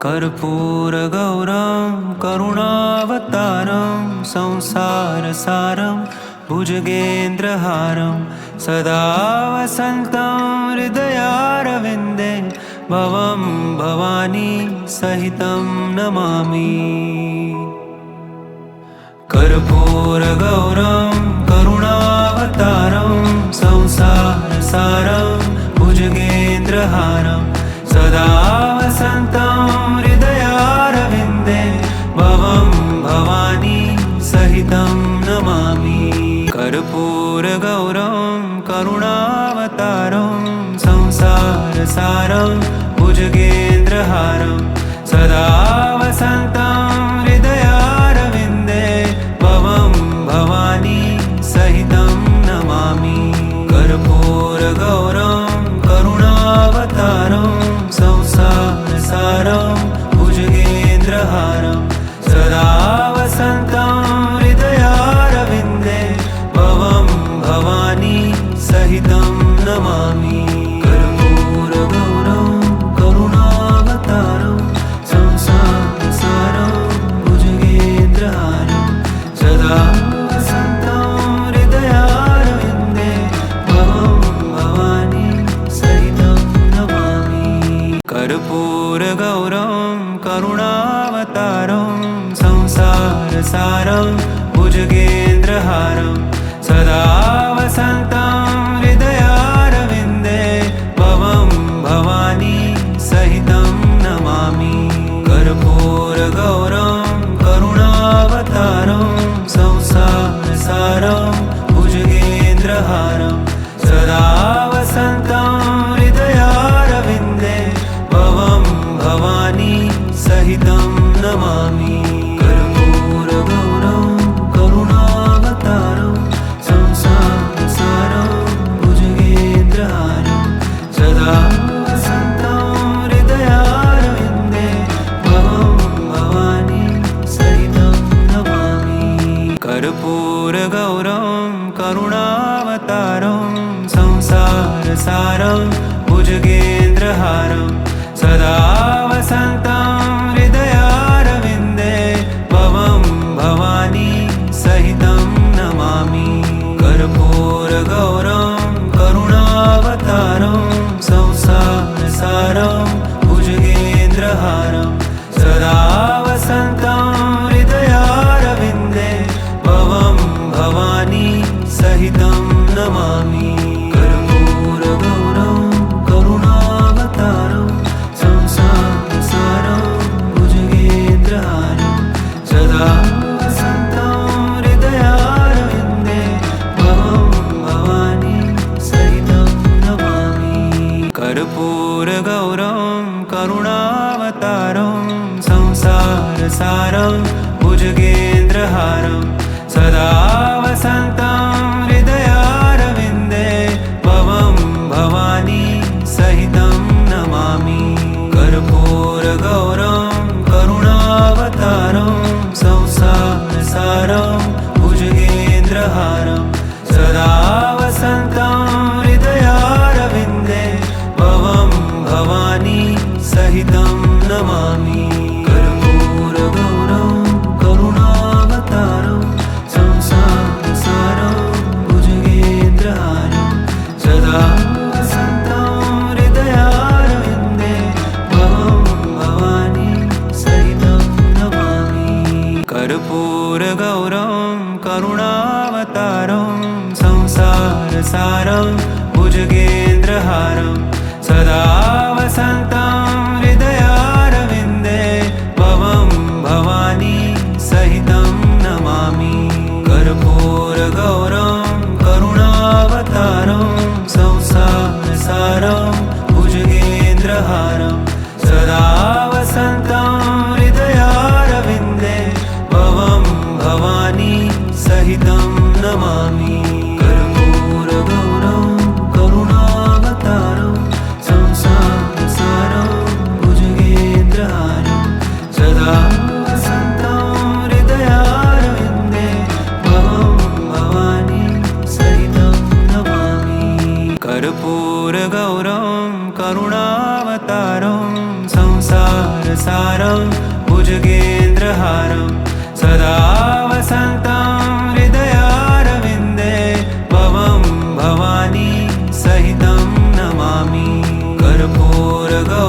कर्पूरगौरं करुणावतारं संसारसारं भुजगेन्द्रहारं सदा वसन्तं हृदयारविन्दे भवं भवानी सहितं नमामि। कर्पूरगौरं करुणावतारं संसारसारं भुजगेन्द्रहारं सदा वसन्तं हृदयारविन्दे भवं भवानी सहितं नमामि। कर्पूरगौरं करुणावतारं संसारसारं भुजगेन्द्रहारं सदा वसन्तं हृदयारविन्दे भवं भवानी सहितं नमामि। कर्पूरगौरं करुणावतारं संसारसारं भुजगेन्द्रहारं सदा वसन्तं हृदयारविन्दे भवं भवानी सहितं नमामि। कर्पूरगौरं करुणावतारं संसारसारं भुजगेन्द्रहारं सदा वसन्तं हृदयारविन्दे भवं भवानी सहितं नमामि। कर्पूरगौरं करुणावतारं संसारसारं भुजगेन्द्रहारं सदा वसन्तं हृदयारविन्दे भवं भवानी सहितं नमामि। कर्पूरगौरं करुणावतारं संसारसारं भुजगेन्द्रहारं सदा वसन्तं हृदयारविन्दे भवं भवानी सहितं नमामि। कर्पूरगौरं करुणावतारं संसारसारं भुजगेन्द्रहारं सदा वसन्तं हृदयारविन्दे भवं भवानी सहितं नमामि। कर्पूरगौरं करुणावतारं संसारसारं भुजगेन्द्रहारं सदा वसन्तं हृदयारविन्दे भवं भवानी सहितं नमामि। कर्पूरगौरं करुणावतारं संसारसारं भुजगेन्द्रहारं सदा वसन्तं हृदयारविन्दे भवं भवानी सहितं नमामि। कर्पूरगौरं करुणावतारं संसारसारं भुजगेन्द्रहारं सदा वसन्तं हृदयारविन्दे भवं भवानी सहितं नमामि। कर्पूरगौरं करुणावतारं संसारसारं भुजगेन्द्रहारं सदा वसन्तं हृदयारविन्दे भवं भवानी सहितं नमामि। कर्पूरगौरं करुणावतारं संसारसारं भुजगेन्द्रहारं सदा वसन्तं हृदयारविन्दे भवं भवानी सहितं नमामि। कर्पूरगौरं करुणावतारं संसारसारं भुजगेन्द्रहारं सदा वसन्तं हृदयारविन्दे भवं भवानी सहितं नमामि। कर्पूरगौरं करुणावतारं संसारसारं भुजगेन्द्रहारं सदा वसन्तं हृदयारविन्दे भवं भवानी सहितं नमामि। कर्पूरगौरं करुणावतारं संसारसारं भुजगेन्द्रहारं सदा वसन्तं हृदयारविन्दे भवं भवानी सहितं नमामि। कर्पूरगौरं करुणावतारं संसारसारं भुजगेन्द्रहारं सदा वसन्तं हृदयारविन्दे भवं भवानी सहितं नमामि। कर्पूरगौरं करुणावतारं संसार सारं भुजगेन्द्रहारं सदा वसन्तं हृदयारविन्दे भवं भवानी सहितं नमामि कर्पूरगौरं